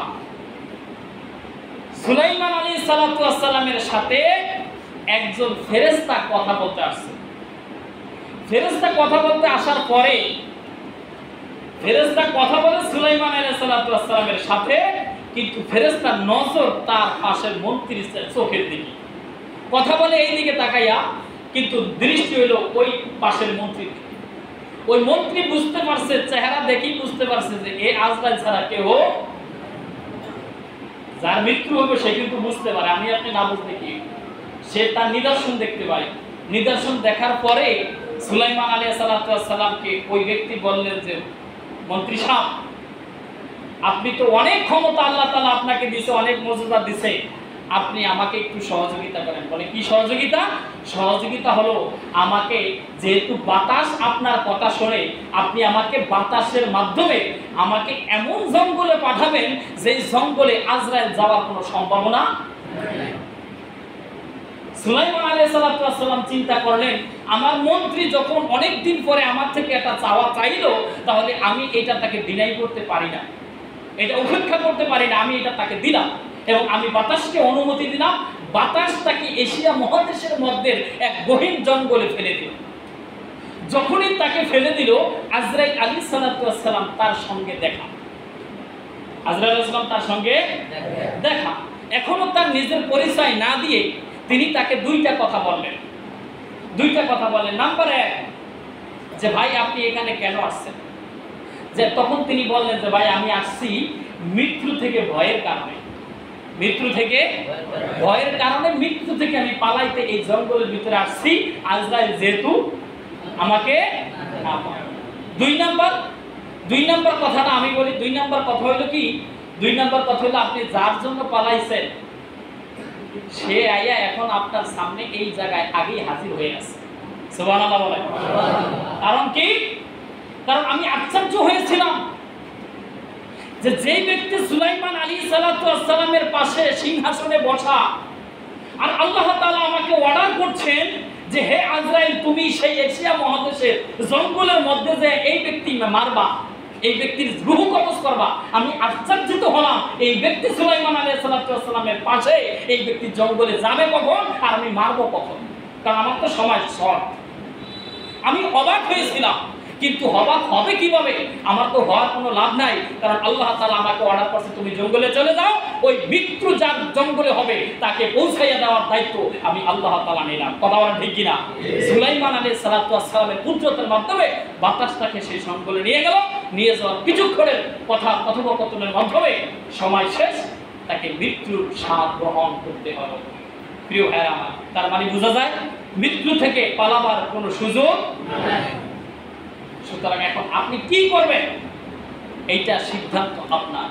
সুলাইমান আলাইহিস সালামের সাথে একজন ফেরেশতা কথা বলতে আসছে। ফেরেশতা কথা বলতে আসার পরে ফেরেশতা কথা বলে সুলাইমান আলাইহিস সালামের সাথে, কিন্তু ফেরেশতার নজর তার পাশের মন্ত্রীর চোখের দিকে। কথা বলে এই দিকে তাকাইয়া, কিন্তু দৃষ্টি হইল ওই পাশের মন্ত্রী। ওই মন্ত্রী বুঝতে পারছে, চেহারা দেখেই বুঝতে পারছে যে এই আজরাইল ছাড়া কেউ, যার মৃত্যু হবে সে কিন্তু বুঝতে পারে, আমি আপনি না বুঝতে কি, সে তার নিদর্শন দেখতে পায়। নিদর্শন দেখার পরে সুলাইমান আলাইহিস সালামকে ওই ব্যক্তি বললেন যে, মন্ত্রী সাহেব, আপনি তো অনেক ক্ষমতা আল্লাহ তাআলা আপনাকে দিয়েছে, অনেক মর্যাদা দিয়েছে, আপনি আমাকে একটু সহযোগিতা করেন। বলে কি সহযোগিতা? সহযোগিতা হলো আমাকে, যেহেতু বাতাস আপনার কথা শোনে, আপনি আমাকে বাতাসের মাধ্যমে আমাকে এমন জঙ্গলে পাঠাবেন যে জঙ্গলে আজরাইল যাওয়ার কোনো সম্ভাবনা নেই। সুলাইমান আলাইহিস সালাম চিন্তা করলেন, আমার মন্ত্রী যখন অনেক দিন পরে আমার থেকে একটা চাওয়া চাইলো, তাহলে আমি এটা তাকে ডিনাই করতে পারি না, এটা উপেক্ষা করতে পারি না, আমি এটা তাকে দিলাম। এবং আমি বাতাসকে অনুমতি দিলাম, বাতাস তাকে এশিয়া মহাদেশের মধ্যে এক গহীন জঙ্গলে ফেলে দিল। যখনই তাকে ফেলে দিল, আজরাইল আলাইহিস সালাম তার সঙ্গে দেখা। আজরাইল আলাইহিস সালাম তার সঙ্গে দেখা। এখনো তার নিজের পরিচয় না দিয়ে তিনি তাকে দুইটা কথা বললেন। নাম্বার 1, যে ভাই আপনি এখানে কেন আসছেন? যে তখন তিনি বললেন যে ভাই আমি আসছি মৃত্যু থেকে ভয়ের কারণে, মৃত্যু থেকে আমি পালাইতে এই জঙ্গলের ভিতরে আসছি, আজরাইল যেহেতু আমাকে। 2 নম্বর কথাটা আমি বলি। 2 নম্বর কথা হলো কি? 2 নম্বর কথা হলো আপনি যার জন্য পালাইছেন সে আইয়া এখন আপনার সামনে এই জায়গায় আগেই হাজির হয়ে আছে। সুবহানাল্লাহ বলেন। কারণ কি? কারণ আমি আশ্চর্য হয়েছিলাম যে যেই ব্যক্তি সুলাইমান আলাইহিস সালাতু ওয়াস সালামের পাশে সিংহাসনে বসা, আর আল্লাহ তাআলা আমাকে অর্ডার করছেন যে হে আজরাইল তুমি সেই এশিয়া মহাদেশের জঙ্গলের মধ্যে যে এই ব্যক্তি মারবা, এই ব্যক্তির রূহ কবজ করবা। আমি আশ্চর্যিত হলাম এই ব্যক্তি সুলাইমান আলাইহিস সালাতু ওয়াস সালামের পাশে এই ব্যক্তি জঙ্গলে যাবে কখন আর আমি মারবো কখন? কারণ আমার তো সময় শর্ট। আমি অবাক হয়েছিলাম, কিন্তু অবাক হবে কিভাবে? আমার তো হওয়ার কোনো লাভ নাই, কারণ আল্লাহ তাআলা আমাকে অর্ডার করছে তুমি জঙ্গলে চলে যাও, ওই মৃত্যু যার জঙ্গলে হবে তাকে পৌঁছাইয়া দেওয়ার দায়িত্ব আমি আল্লাহ তাআলা নিলাম। কথা বলেন ঠিক কিনা? সুলাইমান আলাইহিস সালাতু ওয়াস সালামের কুদরতের মাধ্যমে বাতাসটাকে সেই জঙ্গলে নিয়ে গেল। নিয়ে যাওয়ার কিছুক্ষণের কথোপকথনের মাধ্যমে সময় শেষ, তাকে মৃত্যুর স্বাদ গ্রহণ করতে হলো। প্রিয় ভাইরা আমার, তার মানে বোঝা যায় মৃত্যু থেকে পালাবার কোনো সুযোগ নাই। সুতরাং এখন আপনি কি করবেন এইটা সিদ্ধান্ত আপনার।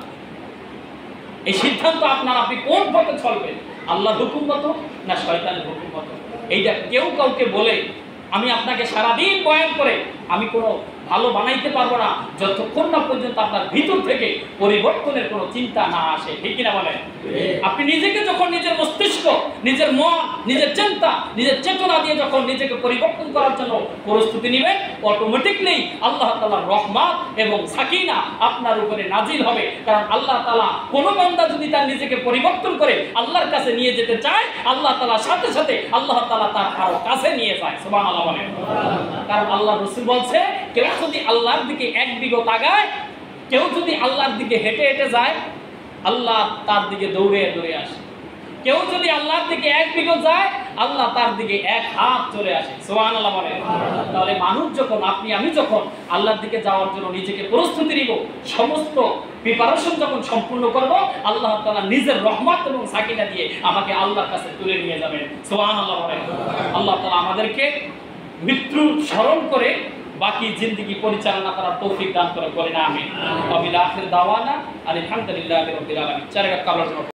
এই সিদ্ধান্ত আপনার, আপনি কোন পথে চলবেন, আল্লাহর হুকুম মতো না শয়তানের হুকুম মতো। এইটা কেউ কাউকে বলে আমি আপনাকে সারাদিন বয়ান করে আমি কোনো ভালো বানাইতে পারবো না যতক্ষণ না পর্যন্ত আপনার ভিতর থেকে পরিবর্তনের কোনো চিন্তা না আসে। ঠিক কিনা বলেন? আপনি নিজেকে যখন নিজের মস্তিষ্ক, নিজের মন, নিজের চিন্তা, নিজের চেতনা দিয়ে যখন নিজেকে পরিবর্তন করার জন্য প্রস্তুতি নেবেন, অটোমেটিকলি আল্লাহ তাআলার রহমত এবং সাকিনা আপনার উপরে নাজিল হবে। কারণ আল্লাহ তাআলা কোনো বান্দা যদি তার নিজেকে পরিবর্তন করে আল্লাহর কাছে নিয়ে যেতে চায়, আল্লাহ তাআলার সাথে সাথে আল্লাহ তাআলা তার আরো কাছে নিয়ে যায়। সুবহানাল্লাহ বলেন। কারণ আল্লাহ রাসূল বলছে কেউ যদি আল্লাহর দিকে 1 বিঘত আগায়, কেউ যদি আল্লাহর দিকে হেঁটে হেঁটে যায়, আল্লাহ তার দিকে দৌড়ে দৌড়ে আসে। কেউ যদি আল্লাহর দিকে 1 বিঘত যায়, আল্লাহ তার দিকে 1 হাত চলে আসে। সুবহানাল্লাহ বলেন। তাহলে মানুষ যখন, আপনি আমি যখন আল্লাহর দিকে যাওয়ার জন্য নিজেকে প্রস্তুতি নিব, সমস্ত প্রিপারেশন যখন সম্পূর্ণ করব, আল্লাহ তাআলা নিজের রহমত এবং সাকিনা দিয়ে আমাকে আল্লাহর কাছে তুলে নিয়ে যাবেন। সুবহানাল্লাহ বলেন। আল্লাহ তাআলা আমাদেরকে মৃত্যু স্মরণ করে বাকি জিন্দেগি পরিচালনা করার তৌফিক দান করে বলেন আমিন। ওয়া বিল আখির দাওয়ানা আলহামদুলিল্লাহি রাব্বিল আলামিন। চার রাকাত কাবলার জন্য